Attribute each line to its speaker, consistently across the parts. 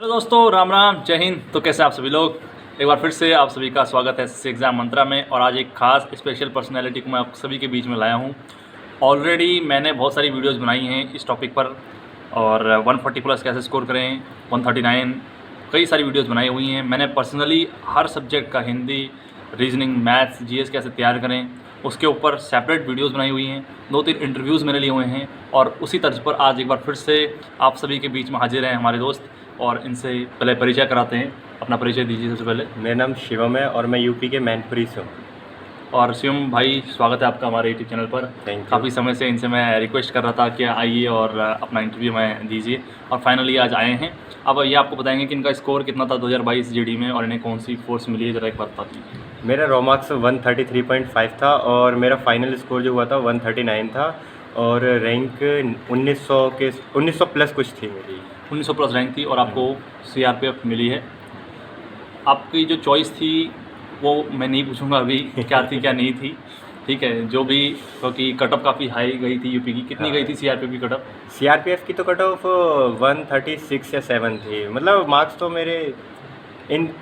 Speaker 1: तो दोस्तों राम राम, जय हिंद। तो कैसे आप सभी लोग, एक बार फिर से आप सभी का स्वागत है एसएससी एग्ज़ाम मंत्रा में। और आज एक खास स्पेशल पर्सनैलिटी को मैं आप सभी के बीच में लाया हूँ। ऑलरेडी मैंने बहुत सारी वीडियोस बनाई हैं इस टॉपिक पर, और 140 प्लस कैसे स्कोर करें, 139, कई सारी वीडियोस बनाई हुई हैं। मैंने पर्सनली हर सब्जेक्ट का हिंदी, रीजनिंग, मैथ्स, जीएस कैसे तैयार करें उसके ऊपर सेपरेट वीडियोस बनाई हुई हैं। 2-3 इंटरव्यूज़ मैंने लिए हुए हैं, और उसी तर्ज पर आज एक बार फिर से आप सभी के बीच में हाजिर हैं हमारे दोस्त। और इनसे पहले परिचय कराते हैं। अपना परिचय दीजिए सबसे पहले।
Speaker 2: मेरा नाम शिवम है और मैं यूपी के मैनपुरी से हूँ।
Speaker 1: और शिवम भाई, स्वागत है आपका हमारे यूट्यूब चैनल पर।
Speaker 2: Thank you.
Speaker 1: काफ़ी समय से इनसे मैं रिक्वेस्ट कर रहा था कि आइए और अपना इंटरव्यू में दीजिए, और फाइनली आज आए हैं। अब ये आपको बताएंगे कि इनका स्कोर कितना था 2022 जीडी में, और इन्हें कौन सी फोर्स मिली है, ज़रा एक बात बता दीजिए।
Speaker 2: मेरा रॉ मार्क्स 133.5 था और मेरा फाइनल स्कोर जो हुआ था 139 था, और रैंक 1900 प्लस कुछ थी मेरी।
Speaker 1: 1900 प्लस रैंक थी, और आपको सीआरपीएफ मिली है। आपकी जो चॉइस थी वो मैं नहीं पूछूंगा अभी क्या थी क्या नहीं थी, ठीक है, जो भी, क्योंकि कट ऑफ काफ़ी हाई गई थी यूपी की। कितनी गई थी सीआरपीएफ की कट ऑफ?
Speaker 2: सीआरपीएफ की तो कट ऑफ 136 या 7 थी। मतलब मार्क्स तो मेरे इन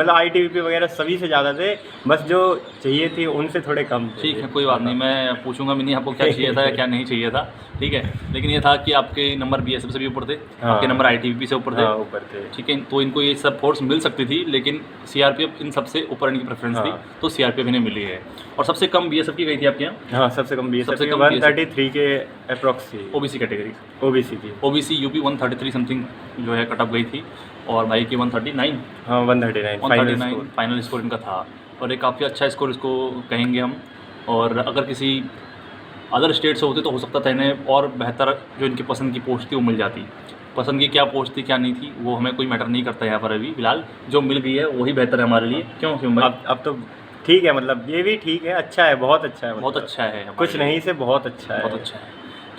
Speaker 2: आईटीबीपी वगैरह सभी से ज़्यादा थे, बस जो चाहिए थी उनसे थोड़े कम थे।
Speaker 1: ठीक है, कोई बात नहीं, मैं पूछूंगा भी नहीं आपको क्या चाहिए था या क्या नहीं चाहिए था, ठीक है। लेकिन ये था कि आपके नंबर बीएसएफ से भी ऊपर थे, आपके नंबर आईटीबीपी से ऊपर थे,
Speaker 2: ऊपर थे,
Speaker 1: ठीक है। तो इनको ये सब फोर्स मिल सकती थी, लेकिन सीआरपीएफ इन सबसे ऊपर इनकी प्रेफरेंस थी, तो सीआरपीएफ इन्हें मिली है। और सबसे कम बीएसएफ की गई थी आपके यहाँ?
Speaker 2: हाँ, सबसे कम बीएसएफ
Speaker 1: सबसे
Speaker 2: की
Speaker 1: कम
Speaker 2: 133 के अप्रॉक्स थी।
Speaker 1: ओबीसी कैटेगरी,
Speaker 2: ओबीसी की।
Speaker 1: ओबीसी यूपी 133 समथिंग जो है कट ऑफ गई थी, और भाई की 139।
Speaker 2: हाँ, 139
Speaker 1: फाइनल स्कोर इनका था, और एक काफ़ी अच्छा स्कोर इसको कहेंगे हम। और अगर किसी अदर स्टेट से होते तो हो सकता था इन्हें और बेहतर जो इनकी पसंद की पोस्ट थी वो मिल जाती। पसंद की क्या पोस्ट थी क्या नहीं थी वो हमें कोई मैटर नहीं करता यहाँ पर। अभी फिलहाल जो मिल गई है वही बेहतर है हमारे लिए। क्यों भाई?
Speaker 2: अब तो ठीक है, मतलब ये भी ठीक है, अच्छा है, बहुत अच्छा है,
Speaker 1: बहुत अच्छा है,
Speaker 2: कुछ नहीं से बहुत अच्छा है,
Speaker 1: बहुत अच्छा है,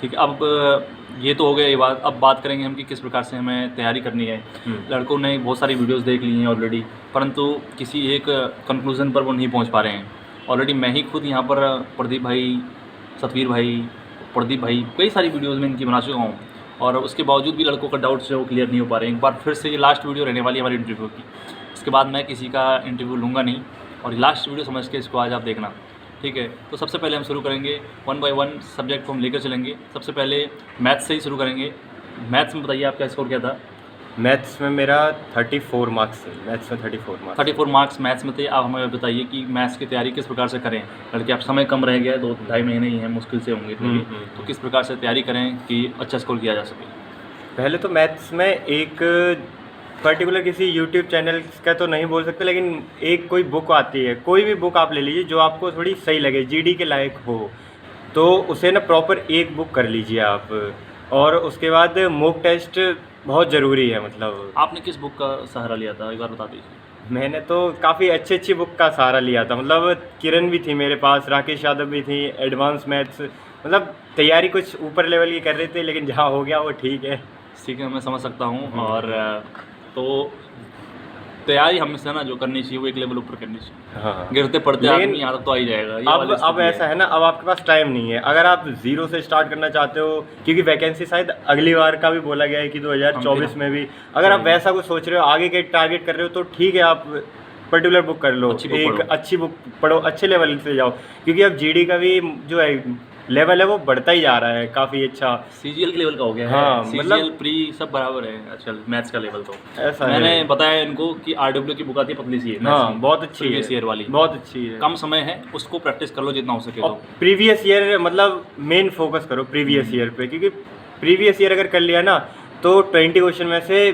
Speaker 1: ठीक है। अब ये तो हो गया ये बात। अब बात करेंगे हम कि किस प्रकार से हमें तैयारी करनी है। लड़कों ने बहुत सारी वीडियोस देख ली हैं ऑलरेडी, परंतु किसी एक कंक्लूजन पर वो नहीं पहुंच पा रहे हैं। ऑलरेडी मैं ही खुद यहाँ पर प्रदीप भाई, सतवीर भाई, प्रदीप भाई, कई सारी वीडियोज़ में इनकी बना चुका हूँ, और उसके बावजूद भी लड़कों का डाउट्स जो क्लियर नहीं हो पा रहे हैं। एक बार फिर से ये लास्ट वीडियो रहने वाली है हमारी इंटरव्यू की। इसके बाद मैं किसी का इंटरव्यू लूँगा नहीं, और लास्ट वीडियो समझ के इसको आज आप देखना, ठीक है। तो सबसे पहले हम शुरू करेंगे 1 बाय 1 सब्जेक्ट को हम लेकर चलेंगे। सबसे पहले मैथ्स से ही शुरू करेंगे। मैथ्स में बताइए आपका स्कोर क्या था?
Speaker 2: मैथ्स में मेरा 34 मार्क्स थे। मैथ्स में
Speaker 1: 34 मार्क्स मैथ्स में थे। आप हमें बताइए कि मैथ्स की तैयारी किस प्रकार से करें, बल्कि आप समय कम रह गया, 2-2.5 महीने ही हैं, मुश्किल से होंगे, तो किस प्रकार से तैयारी करें कि अच्छा स्कोर किया जा सके?
Speaker 2: पहले तो मैथ्स में एक पर्टिकुलर किसी यूट्यूब चैनल का तो नहीं बोल सकते, लेकिन एक कोई बुक आती है, कोई भी बुक आप ले लीजिए जो आपको थोड़ी सही लगे, जीडी के लायक हो, तो उसे ना प्रॉपर एक बुक कर लीजिए आप। और उसके बाद मॉक टेस्ट बहुत ज़रूरी है। मतलब
Speaker 1: आपने किस बुक का सहारा लिया था, एक बार बता दीजिए।
Speaker 2: मैंने तो काफ़ी अच्छी बुक का सहारा लिया था। मतलब किरण भी थी मेरे पास, राकेश यादव भी थी, एडवांस मैथ्स। मतलब तैयारी कुछ ऊपर लेवल की कर रहे थे, लेकिन जहाँ हो गया वो ठीक है।
Speaker 1: ठीक है, मैं समझ सकता हूँ। और तो तैयारी हमेशा ना जो करनी चाहिए वो एक लेवल ऊपर करनी चाहिए।
Speaker 2: हाँ,
Speaker 1: गिरते पड़ते आदमी आदत तो आ ही जाएगा।
Speaker 2: अब ऐसा है ना, अब आपके पास टाइम नहीं है। अगर आप जीरो से स्टार्ट करना चाहते हो, क्योंकि वैकेंसी शायद अगली बार का भी बोला गया है कि 2024 में भी, अगर आप वैसा कुछ सोच रहे हो, आगे के टारगेट कर रहे हो, तो ठीक है, आप पर्टिकुलर बुक कर लो, एक अच्छी बुक पढ़ो, अच्छे लेवल से जाओ, क्योंकि अब जीडी का भी जो है लेवल है वो बढ़ता ही जा रहा है, काफ़ी अच्छा।
Speaker 1: सीजीएल के लेवल का हो गया है।
Speaker 2: हाँ,
Speaker 1: सीजीएल प्री सब बराबर है आजकल मैथ्स का लेवल। तो
Speaker 2: ऐसा
Speaker 1: मैंने बताया इनको कि आरडब्ल्यू की बुक आती है, पतली सी है।
Speaker 2: हाँ, बहुत अच्छी है,
Speaker 1: प्रीवियस ईयर वाली, बहुत अच्छी है। कम समय है, उसको प्रैक्टिस कर लो जितना हो सके। तो
Speaker 2: प्रीवियस ईयर मतलब मेन फोकस करो प्रीवियस ईयर पे, क्योंकि प्रीवियस ईयर अगर कर लिया ना तो 20 क्वेश्चन में से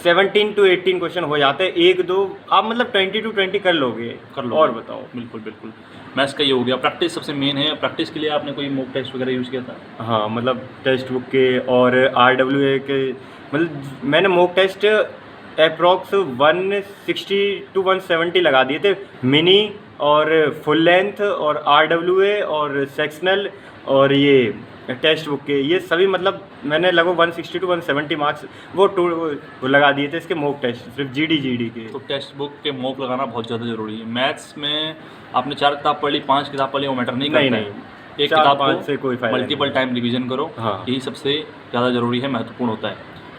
Speaker 2: 17 to 18 क्वेश्चन हो जाते हैं, 1-2 आप मतलब 20 to 20 कर लोगे। और बताओ।
Speaker 1: बिल्कुल बिल्कुल, मैथ्स का ये हो गया। प्रैक्टिस सबसे मेन है। प्रैक्टिस के लिए आपने कोई मॉक टेस्ट वगैरह यूज़ किया था?
Speaker 2: हाँ, मतलब टेक्स्ट बुक के और RWA के, मतलब मैंने मॉक टेस्ट अप्रॉक्स 160 to 170 लगा दिए थे, मिनी और फुल लेंथ और RWA और सेक्शनल और ये टेक्स्ट बुक के, ये सभी मतलब मैंने लगभग 160 to 170 मार्क्स वो लगा दिए थे इसके मॉक टेस्ट, सिर्फ जीडी के।
Speaker 1: तो टेक्स्ट बुक के मॉक लगाना बहुत ज़्यादा ज़रूरी है। मैथ्स में आपने 4 किताब पढ़ ली, 5 किताब पढ़ ली, वो मैटर नहीं करता है। एक किताब 5 से कोई फायदा, मल्टीपल टाइम रिवीजन करो। हाँ, यही सबसे ज़्यादा ज़रूरी है, महत्वपूर्ण होता है।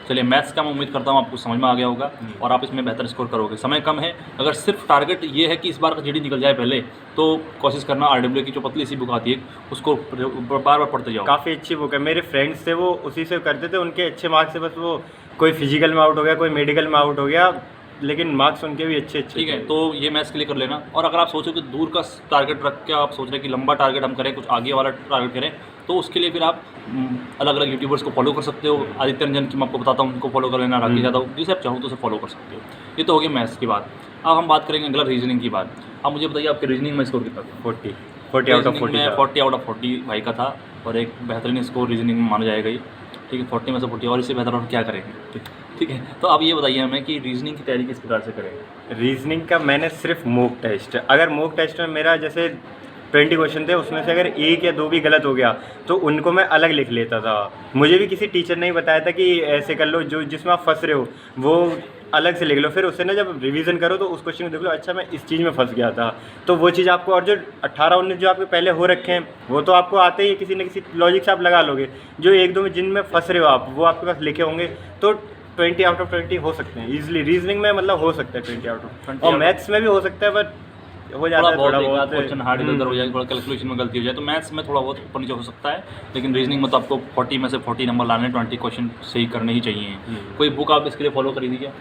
Speaker 1: चलिए मैथ्स का मैं उम्मीद करता हूँ आपको समझ में आ गया होगा और आप इसमें बेहतर स्कोर करोगे। समय कम है, अगर सिर्फ टारगेट ये है कि इस बार का जीडी निकल जाए पहले, तो कोशिश करना आरडब्ल्यू की जो पतली सी बुक आती है उसको बार बार पढ़ते जाओ।
Speaker 2: काफ़ी अच्छी बुक है, मेरे फ्रेंड्स थे वो उसी से करते थे, उनके अच्छे मार्क्स से, बस वो कोई फिजिकल में आउट हो गया, कोई मेडिकल में आउट हो गया, लेकिन मार्क्स उनके भी अच्छे अच्छे
Speaker 1: ठीक है।
Speaker 2: थे।
Speaker 1: तो ये मैथ्स के लिए कर लेना। और अगर आप सोचो कि दूर का टारगेट रख के आप सोच रहे हैं कि लंबा टारगेट हम करें, कुछ आगे वाला टारगेट करें, तो उसके लिए फिर आप अलग अलग यूट्यूबर्स को फॉलो कर सकते हो। आदित्य रंजन की मैं आपको बताता हूँ, उनको फॉलो कर लेना, राकेश यादव, जिसे आप चाहो तो उसे फॉलो कर सकते हो। ये तो हो गई मैथ्स की बात। अब हम बात करेंगे अगला रीजनिंग की बात। अब मुझे बताइए आपके रीजनिंग में स्कोर कितना था?
Speaker 2: 40 आउट ऑफ 40 था।
Speaker 1: 40 आउट ऑफ 40 भाई का था और एक बेहतरीन स्कोर रीजनिंग में माना जाएगा ये। ठीक है, 40 में से 40, और इससे बेहतर और क्या करेंगे? ठीक है, तो अब ये बताइए हमें कि रीजनिंग की तैयारी किस प्रकार से करें?
Speaker 2: रीजनिंग का मैंने सिर्फ मॉक टेस्ट, अगर मॉक टेस्ट में मेरा जैसे 20 क्वेश्चन थे, उसमें से अगर 1 या 2 भी गलत हो गया तो उनको मैं अलग लिख लेता था। मुझे भी किसी टीचर ने ही बताया था कि ऐसे कर लो, जो जिसमें आप फंस रहे हो वो अलग से लिख लो, फिर उससे ना जब रिवीजन करो तो उस क्वेश्चन को देख लो, अच्छा मैं इस चीज़ में फंस गया था, तो वो चीज़ आपको, और जो 18-19 जो आपके पहले हो रखे हैं वो तो आपको आते ही, किसी न किसी लॉजिक से आप लगा लोगे। जो 1-2 में जिनमें फंस रहे हो आप, वो आपके पास लिखे होंगे, तो 20 आउट ऑफ 20 हो सकते हैं ईजिली। रीजनिंग में मतलब हो सकता है 20 आउट ऑफ 20, और मैथ्स में भी हो सकता है, बट हो जाता है थोड़ा बहुत
Speaker 1: क्वेश्चन हार्ड इधर उधर हो जाए, थोड़ा कैलकुलेशन में गलती हो जाए, तो मैथ्स में थोड़ा बहुत ऊपर नीचे हो सकता है। लेकिन रीजनिंग में तो आपको 40 में से 40 नंबर लाने, 20 क्वेश्चन सही करने ही चाहिए। कोई बुक आप इसके लिए फॉलो करी थी क्या?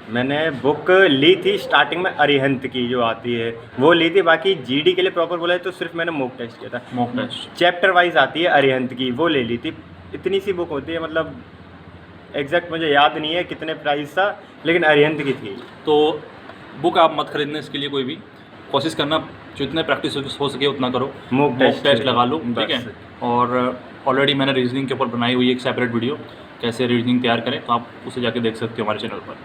Speaker 2: मैंने बुक ली थी स्टार्टिंग में, अरिहंत की जो आती है वो ली थी। बाकी जीडी के लिए प्रॉपर बोला है तो सिर्फ मैंने मॉक टेस्ट किया था।
Speaker 1: मॉक टेस्ट
Speaker 2: चैप्टर वाइज आती है अरिहंत की, वो ले ली थी। इतनी सी बुक होती है, मतलब एग्जैक्ट मुझे याद नहीं है कितने प्राइस था, लेकिन अरिहंत की थी।
Speaker 1: तो बुक आप मत खरीदने इसके लिए, कोई भी कोशिश करना जितने प्रैक्टिस हो सके उतना करो,
Speaker 2: मॉक
Speaker 1: टेस्ट लगा लो, ठीक है। और ऑलरेडी मैंने रीजनिंग के ऊपर बनाई हुई एक सेपरेट वीडियो, कैसे रीजनिंग तैयार करें, तो आप उसे जाके देख सकते हो हमारे चैनल पर।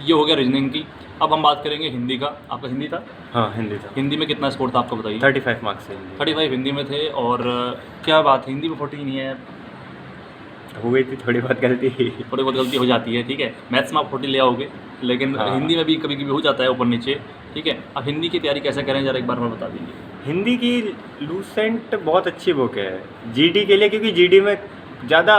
Speaker 1: ये हो गया रीजनिंग की। अब हम बात करेंगे हिंदी का। आपका हिंदी था?
Speaker 2: हाँ, हिंदी था।
Speaker 1: हिंदी में कितना स्कोर था आपको बताइए?
Speaker 2: 35 मार्क्स से।
Speaker 1: 35 हिंदी में थे। और क्या बात, हिंदी में 40 नहीं है?
Speaker 2: हो गई थी थोड़ी बहुत गलती,
Speaker 1: थोड़ी बहुत गलती हो जाती है, ठीक है। मैथ्स में आप 40 ले आओगे, लेकिन
Speaker 2: हाँ।
Speaker 1: हिंदी में भी कभी कभी हो जाता है ऊपर नीचे, ठीक है। अब हिंदी की तैयारी कैसे करें जरा एक बार मैं बता दीजिए।
Speaker 2: हिंदी की लूसेंट बहुत अच्छी बुक है जीडी के लिए, क्योंकि जीडी में ज़्यादा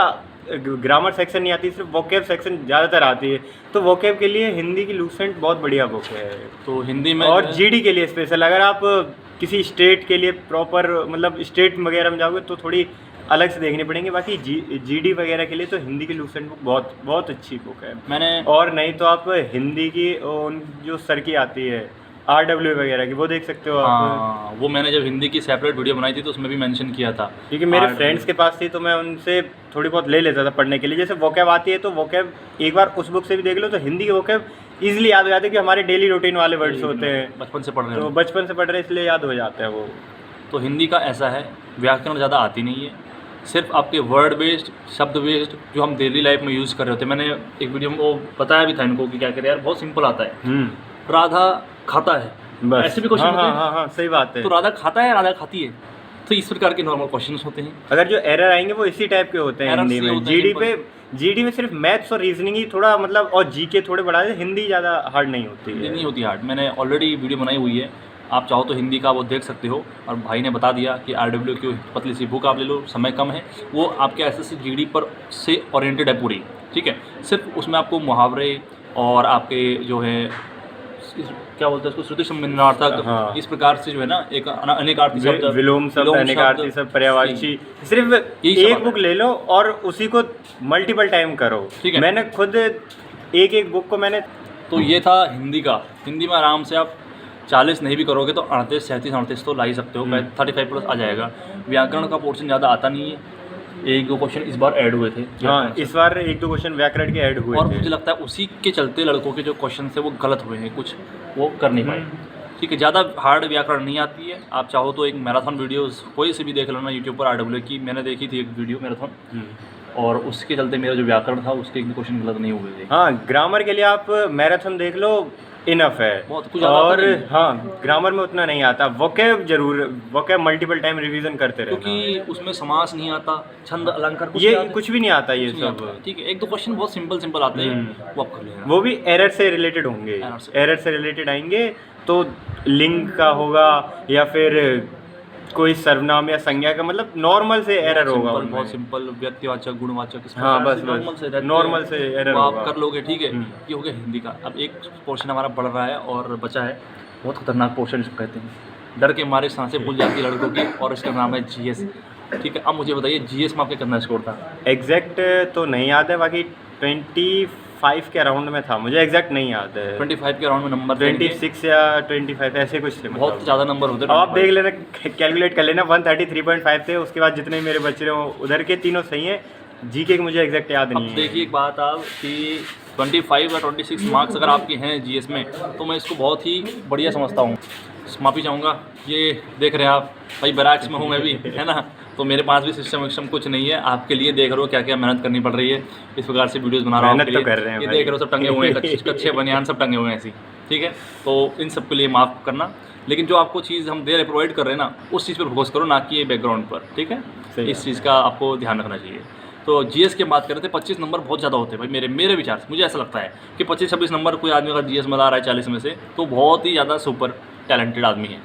Speaker 2: ग्रामर सेक्शन नहीं आती, सिर्फ वोकेब सेक्शन ज़्यादातर आती है, तो वोकेब के लिए हिंदी की लूसेंट बहुत बढ़िया बुक है।
Speaker 1: तो हिंदी में,
Speaker 2: और जीडी के लिए स्पेशल, अगर आप किसी स्टेट के लिए प्रॉपर, मतलब स्टेट वगैरह में जाओगे तो थोड़ी अलग से देखनी पड़ेंगे। बाकी जीडी वगैरह के लिए तो हिंदी की लूसेंट बुक बहुत बहुत अच्छी बुक है।
Speaker 1: मैंने,
Speaker 2: और नहीं तो आप हिंदी की जो सर की आती है RW वगैरह की, वो देख सकते हो आप।
Speaker 1: हाँ, वो मैंने जब हिंदी की सेपरेट वीडियो बनाई थी तो उसमें भी मेंशन किया था,
Speaker 2: क्योंकि मेरे फ्रेंड्स के पास थी तो मैं उनसे थोड़ी बहुत ले लेता था पढ़ने के लिए। जैसे वोकैब आती है तो वोकैब एक बार उस बुक से भी देख लो तो हिंदी के वोकैब ईजिली याद हो जाते हैं, कि हमारे डेली रूटीन वाले वर्ड्स होते हैं,
Speaker 1: बचपन से पढ़ रहे
Speaker 2: तो
Speaker 1: हो।
Speaker 2: बचपन से पढ़ रहे इसलिए याद हो जाता है वो।
Speaker 1: तो हिंदी का ऐसा है, व्याकरण ज़्यादा आती नहीं है, सिर्फ आपके वर्ड बेस्ड, शब्द बेस्ड जो हम डेली लाइफ में यूज़ कर रहे होते हैं। मैंने एक वीडियो में वो बताया भी था इनको कि क्या करें यार, बहुत सिंपल आता है। राधा खाता है,
Speaker 2: बस
Speaker 1: ऐसे भी क्वेश्चन होते हैं।
Speaker 2: हाँ, सही बात है।
Speaker 1: तो राधा खाता है, राधा खाती है, तो इस प्रकार के नॉर्मल क्वेश्चंस होते हैं।
Speaker 2: अगर जो एरर आएंगे वो इसी टाइप के होते हैं
Speaker 1: Errors
Speaker 2: हिंदी
Speaker 1: ही
Speaker 2: में।
Speaker 1: होते हैं,
Speaker 2: जीडी में सिर्फ मैथ्स और रीजनिंग ही थोड़ा, मतलब, और जीके थोड़े बढ़ा दे, हिंदी ज़्यादा हार्ड नहीं होती है।
Speaker 1: नहीं होती हार्ड। मैंने ऑलरेडी वीडियो बनाई हुई है, आप चाहो तो हिंदी का वो देख सकते हो। और भाई ने बता दिया कि RW की पतली सी बुक आप ले लो, समय कम है, वो आपके SSC GD पर से ओरिएंटेड है पूरी, ठीक है। सिर्फ उसमें आपको मुहावरे और आपके जो है क्या बोलते हैं उसको, श्रुति सम्मिलनार्थक,
Speaker 2: हाँ।
Speaker 1: इस प्रकार से जो है ना, एक अनेकार्थी शब्द,
Speaker 2: विलोम शब्द, अनेकार्थी शब्द, पर्यायवाची, सिर्फ एक बुक ले लो और उसी को मल्टीपल टाइम करो।
Speaker 1: ठीक है।
Speaker 2: मैंने खुद एक बुक को मैंने,
Speaker 1: तो ये था हिंदी का। हिंदी में आराम से आप 40 नहीं भी करोगे तो 38, 37, 38 तो ला ही सकते हो, 35 प्लस आ जाएगा। व्याकरण का पोर्शन ज़्यादा आता नहीं है, 1-2 क्वेश्चन इस बार ऐड हुए थे।
Speaker 2: हाँ, इस बार 1-2 क्वेश्चन व्याकरण के ऐड हुए
Speaker 1: और
Speaker 2: थे।
Speaker 1: मुझे लगता है उसी के चलते लड़कों के जो क्वेश्चन थे वो गलत हुए हैं, कुछ वो कर नहीं पाए, ठीक है। ज़्यादा हार्ड व्याकरण नहीं आती है। आप चाहो तो एक मैराथन वीडियोस कोई से भी देख लेना यूट्यूब पर, RW की मैंने देखी थी एक वीडियो मैराथन, और उसके चलते मेरा जो व्याकरण था उसके एक भी क्वेश्चन गलत नहीं हुए थे।
Speaker 2: हाँ, ग्रामर के लिए आप मैराथन देख लो, इनफ है।
Speaker 1: बहुत कुछ ज़्यादा
Speaker 2: और
Speaker 1: आता नहीं।
Speaker 2: हाँ, ग्रामर में उतना नहीं आता। वोकैब जरूर, वोकैब मल्टीपल टाइम रिवीजन करते रहना,
Speaker 1: क्योंकि उसमें समास नहीं आता, छंद अलंकार कुछ
Speaker 2: ये
Speaker 1: नहीं आते।
Speaker 2: कुछ भी नहीं आता ये
Speaker 1: कुछ नहीं
Speaker 2: सब।
Speaker 1: आता, ठीक है। 1-2 क्वेश्चन बहुत सिंपल आते हैं, वो आप कर लेना।
Speaker 2: वो भी एरर से रिलेटेड होंगे, एरर से रिलेटेड आएंगे, तो लिंग का होगा या फिर कोई सर्वनाम या संज्ञा का मतलब नॉर्मल से एरर होगा
Speaker 1: बहुत
Speaker 2: उनमें।
Speaker 1: सिंपल व्यक्तिवाचक गुणवाचक इस
Speaker 2: हाँ,
Speaker 1: प्रकार
Speaker 2: बस
Speaker 1: से
Speaker 2: बस
Speaker 1: नॉर्मल से रहते
Speaker 2: नॉर्मल
Speaker 1: हैं,
Speaker 2: से एरर
Speaker 1: वो आप
Speaker 2: होगा।
Speaker 1: कर लोगे, ठीक है। ये हो गया हिंदी का। अब एक पोर्शन हमारा बढ़ रहा है और बचा है, बहुत खतरनाक पोर्शन इसको कहते हैं, डर के मारे सांसें फूल जाती है लड़कों की, और इसका नाम है जीएस, ठीक है। अब मुझे बताइए जीएस में आपके कितना स्कोर था?
Speaker 2: एग्जैक्ट तो नहीं याद है, बाकी 25 के अराउंड में था, मुझे एग्जैक्ट नहीं याद है।
Speaker 1: 25 के अराउंड में नंबर देंगे।
Speaker 2: 26 या 25 ऐसे कुछ थे,
Speaker 1: बहुत
Speaker 2: मतलब।
Speaker 1: ज़्यादा नंबर होते
Speaker 2: अब आप देख लेना, कैलकुलेट कर लेना, 133.5 थे। उसके बाद जितने मेरे बच रहे हो उधर के तीनों सही हैं, जीके के मुझे एग्जैक्ट याद
Speaker 1: अब
Speaker 2: नहीं है।
Speaker 1: देखिए एक बात आप कि 25 या 26 मार्क्स अगर आपके हैं जीएस में, तो मैं इसको बहुत ही बढ़िया समझता हूँ। माफ़ी चाहूँगा, ये देख रहे हैं आप भाई, बैराक्स में हूँ मैं भी, है ना, तो मेरे पास भी सिस्टम विस्टम कुछ नहीं है। आपके लिए देख रहे हो क्या क्या मेहनत करनी पड़ रही है, इस प्रकार से वीडियोस बना रहा हूँ
Speaker 2: मेहनत
Speaker 1: आपके
Speaker 2: तो
Speaker 1: लिए।
Speaker 2: कर रहे हैं
Speaker 1: ये
Speaker 2: भाई।
Speaker 1: देख रहे हो सब टंगे हुए हैं, कच्चे बनियान सब टंगे हुए हैं ऐसी, ठीक है। तो इन सब के लिए माफ़ करना, लेकिन जो आपको चीज़ हम दे रहे प्रोवाइड कर रहे हैं ना, उस चीज़ पर फोकस करो, ना कि ये बैकग्राउंड पर, ठीक है।
Speaker 2: सही
Speaker 1: इस चीज़ का आपको ध्यान रखना चाहिए। तो जीएस की बात कर रहे थे, 25 नंबर बहुत ज़्यादा होते हैं भाई, मेरे विचार से मुझे ऐसा लगता है कि 25-26 नंबर कोई आदमी अगर जीएस में ला रहा है 40 में से, तो बहुत ही ज़्यादा सुपर टैलेंटेड आदमी है,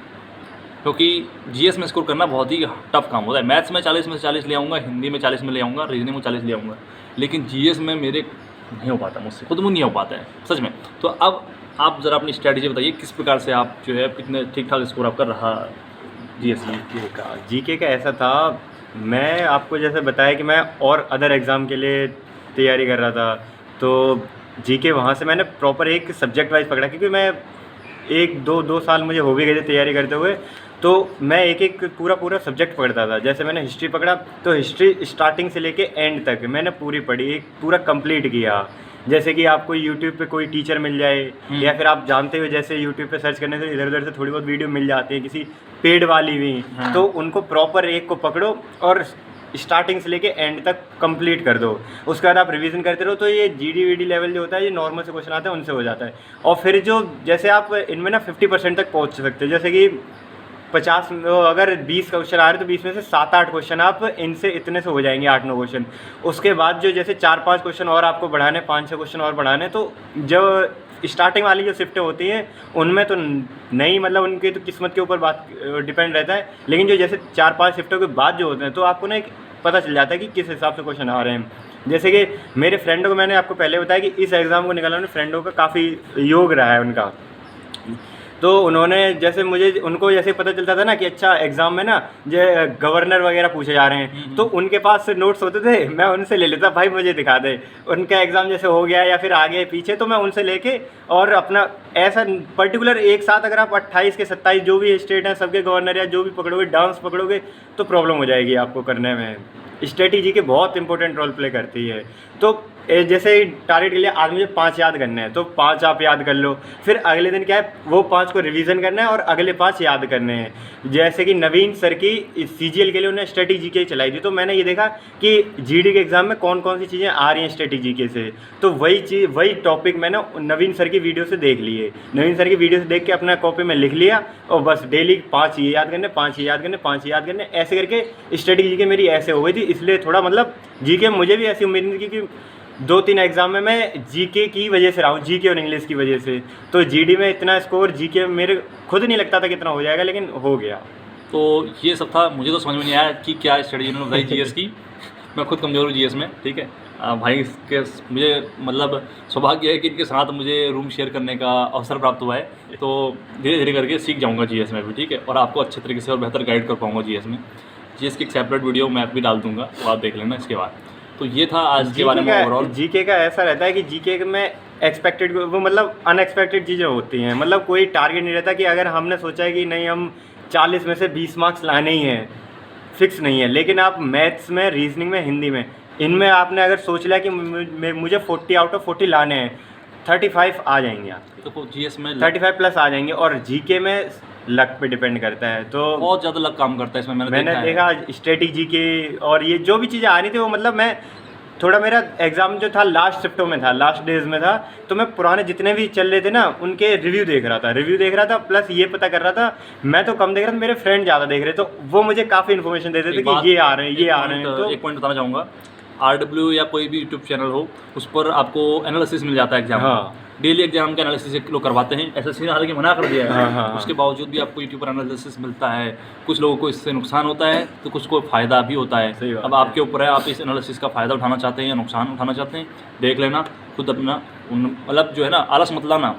Speaker 1: क्योंकि जीएस में स्कोर करना बहुत ही टफ काम होता है। मैथ्स में 40 में से 40 ले आऊँगा, हिंदी में 40 में ले आऊँगा, रीजनिंग में 40 ले आऊँगा, लेकिन जीएस में मेरे नहीं हो पाता, मुझसे खुद में नहीं हो पाता है सच में। तो अब आप ज़रा अपनी स्ट्रैटेजी बताइए, किस प्रकार से आप जो है इतने ठीक ठाक स्कोर आपका रहा जीएस में?
Speaker 2: जीके का ऐसा था, मैं आपको जैसे बताया कि मैं और अदर एग्ज़ाम के लिए तैयारी कर रहा था, तो जीके वहाँ से मैंने प्रॉपर एक सब्जेक्ट वाइज पकड़ा, क्योंकि मैं 1-2 साल मुझे हो भी गए थे तैयारी करते हुए, तो मैं एक पूरा सब्जेक्ट पढ़ता था। जैसे मैंने हिस्ट्री पकड़ा, तो हिस्ट्री स्टार्टिंग से लेके एंड तक मैंने पूरी पढ़ी, एक पूरा कंप्लीट किया। जैसे कि आपको यूट्यूब पे कोई टीचर मिल जाए, या फिर आप जानते हो जैसे यूट्यूब पे सर्च करने से इधर उधर से थोड़ी बहुत वीडियो मिल जाती है, किसी पेड वाली भी, तो उनको प्रॉपर एक को पकड़ो और स्टार्टिंग से लेके एंड तक कंप्लीट कर दो। उसके बाद आप रिवीजन करते रहो, तो ये जीडी वीडी लेवल जो होता है, ये नॉर्मल से क्वेश्चन आते हैं उनसे हो जाता है। और फिर जो जैसे आप इनमें ना 50% तक पहुंच सकते हो, जैसे कि 50 अगर 20 क्वेश्चन आ रहे हैं तो 20 में से 7-8 क्वेश्चन आप इनसे इतने से हो जाएंगे, 8-9 क्वेश्चन। उसके बाद जो जैसे 4-5 क्वेश्चन और आपको बढ़ाने, 5-6 क्वेश्चन और बढ़ाने, तो जब स्टार्टिंग वाली जो शिफ्टें होती हैं उनमें तो नहीं, मतलब उनकी तो किस्मत के ऊपर बात डिपेंड रहता है, लेकिन जो जैसे 4-5 शिफ्टों के बाद जो होते हैं, तो आपको ना एक पता चल जाता है कि किस हिसाब से क्वेश्चन आ रहे हैं। जैसे कि मेरे फ्रेंडों को मैंने आपको पहले बताया कि इस एग्ज़ाम को निकालने में फ्रेंडों का काफ़ी योग रहा है उनका, तो उन्होंने जैसे मुझे उनको जैसे पता चलता था ना कि अच्छा एग्ज़ाम में ना जो गवर्नर वगैरह पूछे जा रहे हैं, तो उनके पास नोट्स होते थे, मैं उनसे ले लेता, भाई मुझे दिखा दे, उनका एग्ज़ाम जैसे हो गया या फिर आगे पीछे, तो मैं उनसे लेके और अपना ऐसा पर्टिकुलर एक साथ अगर आप 28 के 27 जो भी स्टेट हैं सबके गवर्नर या जो भी पकड़ोगे, डांस पकड़ोगे, तो प्रॉब्लम हो जाएगी आपको करने में। स्ट्रेटेजी के बहुत इंपॉर्टेंट रोल प्ले करती है। तो जैसे टारगेट के लिए आज मुझे 5 याद करने हैं, तो 5 आप याद कर लो, फिर अगले दिन क्या है वो 5 को रिवीजन करना है और अगले 5 याद करने हैं। जैसे कि नवीन सर की सीजीएल के लिए उन्होंने स्ट्रेटेजी के चलाई थी, तो मैंने ये देखा कि जीडी के एग्ज़ाम में कौन कौन सी चीज़ें आ रही हैं स्ट्रेटेजी के से, तो वही टॉपिक मैंने नवीन सर की वीडियो से देख लिए, नवीन सर की वीडियो से देख के अपना कॉपी में लिख लिया, और बस डेली 5 ये याद करने, 5 ये याद करने, 5 ये याद करने, ऐसे करके स्ट्रेटेजी के मेरी ऐसे हो गई थी। इसलिए थोड़ा मतलब जीके मुझे भी ऐसी उम्मीद नहीं थी, क्योंकि 2-3 एग्ज़ाम में मैं जीके की वजह से रहा हूँ, जीके और इंग्लिश की वजह से, तो जीडी में इतना स्कोर जीके मेरे खुद नहीं लगता था कितना हो जाएगा, लेकिन हो गया।
Speaker 1: तो ये सब था, मुझे तो समझ में नहीं आया कि क्या स्ट्रेटजी उन्होंने बताई जीएस की। मैं खुद कमज़ोर हूँ जीएस में, ठीक है। भाई के मुझे मतलब सौभाग्य है कि इनके साथ मुझे रूम शेयर करने का अवसर प्राप्त हुआ है, तो धीरे धीरे करके सीख जाऊँगा जीएस में भी, ठीक है, और आपको अच्छे तरीके से और बेहतर गाइड कर पाऊँगा जीएस में। जीएस की एक सेपरेट वीडियो मैं भी डाल दूँगा, वो आप देख लेना इसके बाद। तो ये था आज के बारे में ओवरऑल।
Speaker 2: जीके का ऐसा रहता है कि जीके में एक्सपेक्टेड वो मतलब अनएक्सपेक्टेड चीज़ें होती हैं, मतलब कोई टारगेट नहीं रहता कि अगर हमने सोचा है कि नहीं हम 40 में से 20 मार्क्स लाने ही हैं, फिक्स नहीं है। लेकिन आप मैथ्स में, रीजनिंग में, हिंदी में, इनमें आपने अगर सोच लिया कि मुझे 40 आउट ऑफ 40 लाने हैं, 35 आ जाएंगे आप,
Speaker 1: तो जीएस में
Speaker 2: 35 प्लस आ जाएंगे। और जीके में लक पे डिपेंड करता है, तो
Speaker 1: बहुत ज़्यादा लक काम करता है इसमें, मैंने
Speaker 2: देखा स्ट्रेटेजी के, और ये जो भी चीज़ें आ रही थी वो मतलब मैं थोड़ा, मेरा एग्ज़ाम जो था लास्ट शिफ्टों में था, लास्ट डेज में था, तो मैं पुराने जितने भी चल रहे थे ना उनके रिव्यू देख रहा था, प्लस ये पता कर रहा था, मैं तो कम देख रहा था, मेरे फ्रेंड ज़्यादा देख रहे, तो वो मुझे काफ़ी इन्फॉर्मेशन देते थे कि ये आ रहे हैं, ये आ रहे हैं। तो
Speaker 1: एक पॉइंट बताना चाहूँगा, RW या कोई भी यूट्यूब चैनल हो, उस पर आपको एनालिसिस मिल जाता है एग्जाम।
Speaker 2: हाँ,
Speaker 1: डेली एग्जाम के एनालिसिस लोग करवाते हैं, एसएससी ने हालांकि मना कर दिया है।
Speaker 2: हाँ, हाँ,
Speaker 1: उसके बावजूद भी आपको यूट्यूब पर एनालिसिस मिलता है। कुछ लोगों को इससे नुकसान होता है तो कुछ को फ़ायदा भी होता है। अब आपके ऊपर है, आप इस एनालिसिस का फ़ायदा उठाना चाहते हैं या नुकसान उठाना चाहते हैं, देख लेना खुद अपना। मतलब जो है ना, आलस मत लाना,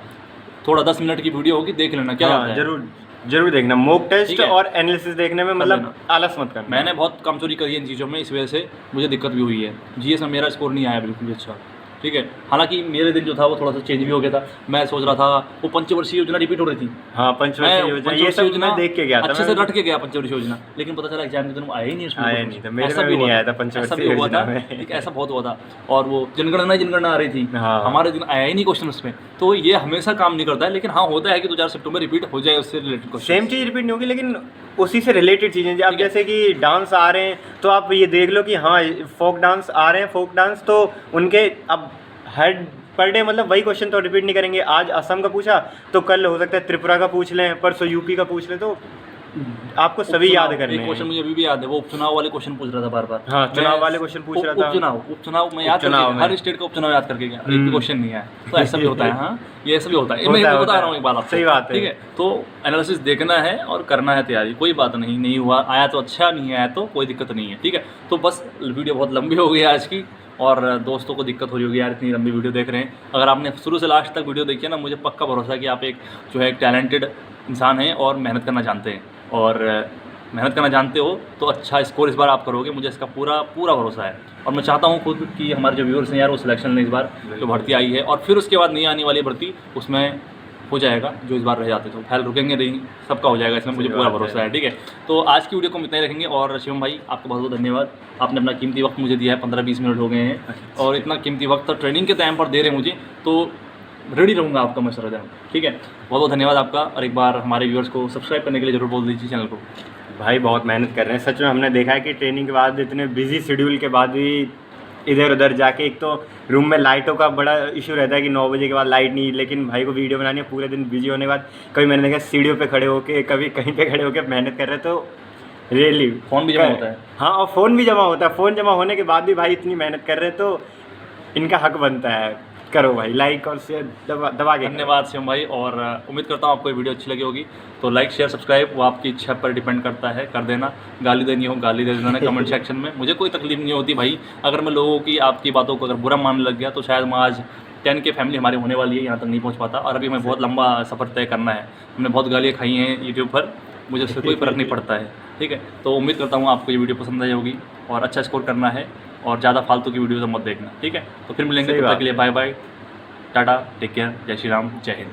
Speaker 1: थोड़ा 10 मिनट की वीडियो होगी, देख लेना क्या
Speaker 2: हाँ,
Speaker 1: आता है।
Speaker 2: जरूर देखना मॉक टेस्ट
Speaker 1: ठीक है।
Speaker 2: और एनालिसिस देखने में, मतलब आलस मत करना।
Speaker 1: मैंने बहुत कमजोरी करी है इन चीज़ों में, इस वजह से मुझे दिक्कत भी हुई है। जीएस में मेरा स्कोर नहीं आया बिल्कुल भी अच्छा, ठीक है। हालांकि मेरे दिन जो था वो थोड़ा सा चेंज भी हो गया था। मैं सोच रहा था, वो पंचवर्षीय योजना रिपीट हो रही थी।
Speaker 2: हाँ, पंचवर्षीय योजना, ये सब मैं देख के गया था,
Speaker 1: अच्छे से रट के गया पंचवर्षीय योजना, लेकिन पता चला एग्जाम के दिन आया ही नहीं उसमें।
Speaker 2: आया नहीं था, मेरे में भी नहीं आया था पंचवर्षीय योजना में।
Speaker 1: ऐसा बहुत हुआ था। और वो जनगणना आ रही थी, हमारे दिन आया ही नहीं क्वेश्चन उसमें। तो ये हमेशा काम नहीं करता है, लेकिन हाँ होता है कि 2-4 सब्जेक्टों में रिपीट हो जाए उससे रिलेटेड क्वेश्चन।
Speaker 2: सेम चीज़ रिपीट नहीं होगी, लेकिन उसी से रिलेटेड चीज़ें। अब जैसे कि डांस आ रहे हैं तो आप ये देख लो कि हाँ फोक डांस आ रहे हैं, फोक डांस तो उनके अब हर पर डे मतलब वही क्वेश्चन तो रिपीट नहीं करेंगे। आज असम का पूछा तो कल हो सकता है त्रिपुरा का पूछ लें, परसों यूपी का पूछ लें, तो आपको सभी याद करने हैं।
Speaker 1: क्वेश्चन मुझे अभी भी याद है, वो उपचुनाव वाले क्वेश्चन पूछ रहा था बार-बार।
Speaker 2: हाँ, चुनाव वाले क्वेश्चन पूछ रहा था।
Speaker 1: उपचुनाव मैं याद करके, हर स्टेट का उपचुनाव याद करके गया, एक भी क्वेश्चन नहीं आया। तो ऐसा भी होता है। हाँ, ये ऐसा भी होता है। मैं बता रहा हूँ एक बात आपको,
Speaker 2: सही बात है।
Speaker 1: ठीक है। तो एनालिसिस देखना है और करना है तैयारी, कोई बात नहीं हुआ, आया तो अच्छा, नहीं आया तो कोई दिक्कत नहीं है, ठीक है। तो बस वीडियो बहुत लंबी हो गई आज की, और दोस्तों को दिक्कत हो रही होगी यार इतनी लंबी वीडियो देख रहे हैं। अगर आपने शुरू से लास्ट तक वीडियो देखी है ना, मुझे पक्का भरोसा है कि आप एक जो है एक टैलेंटेड इंसान हैं और मेहनत करना जानते हैं। और मेहनत करना जानते हो तो अच्छा स्कोर इस बार आप करोगे, मुझे इसका पूरा भरोसा है। और मैं चाहता हूँ खुद कि हमारे जो व्यूअर्स हैं यार, वो सिलेक्शन लें इस बार, जो भर्ती आई है, और फिर उसके बाद नहीं आने वाली भर्ती उसमें हो जाएगा जो इस बार रह जाते। तो ख्याल रुकेंगे नहीं, सबका हो जाएगा, इसमें मुझे पूरा भरोसा है, ठीक है। तो आज की वीडियो को हम इतना ही रखेंगे। और शिवम भाई, आपका बहुत बहुत धन्यवाद, आपने अपना कीमती वक्त मुझे दिया है। 15-20 मिनट हो गए हैं, और इतना कीमती वक्त ट्रेनिंग के टाइम पर दे रहे हैं मुझे, तो रेडी रहूँगा आपका मशवरा देने, ठीक है। बहुत बहुत धन्यवाद आपका। और एक बार हमारे व्यूअर्स को सब्सक्राइब करने के लिए जरूर बोल दीजिए चैनल को।
Speaker 2: भाई बहुत मेहनत कर रहे हैं सच में। हमने देखा है कि ट्रेनिंग के बाद इतने बिजी शेड्यूल के बाद भी इधर उधर जाके, एक तो रूम में लाइटों का बड़ा इशू रहता है कि 9 बजे के बाद लाइट नहीं, लेकिन भाई को वीडियो बनानी है, पूरे दिन बिजी होने के बाद कभी मैंने देखा सीढ़ियों पे खड़े होके, कभी कहीं पे खड़े होके मेहनत कर रहे, तो रियली
Speaker 1: फ़ोन भी जमा होता है।
Speaker 2: हाँ, और फ़ोन भी जमा होता है। फ़ोन जमा होने के बाद भी भाई इतनी मेहनत कर रहे हैं, तो इनका हक बनता है। करो भाई, लाइक और शेयर दबा के।
Speaker 1: धन्यवाद शिवम भाई, और उम्मीद करता हूँ आपको ये वीडियो अच्छी लगी होगी। तो लाइक शेयर सब्सक्राइब वो आपकी इच्छा पर डिपेंड करता है, कर देना। गाली देनी हो गाली दे देना कमेंट सेक्शन में, मुझे कोई तकलीफ नहीं होती भाई। अगर मैं लोगों की आपकी बातों को अगर बुरा मानने लग गया तो शायद मैं आज 10 के फैमिली हमारी होने वाली है, यहाँ तक नहीं पहुँच पाता। और अभी मैं बहुत लंबा सफ़र तय करना है। हमने बहुत गालियाँ खाई हैं यूट्यूब पर, मुझे उससे कोई फ़र्क नहीं पड़ता है, ठीक है। तो उम्मीद करता हूँ आपको ये वीडियो पसंद आई होगी, और अच्छा स्कोर करना है, और ज़्यादा फालतू की वीडियोज़ मत देखना, ठीक है। तो फिर मिलेंगे, तब तक के लिए bye bye, tata, take care, जय श्री राम, जय हिंद।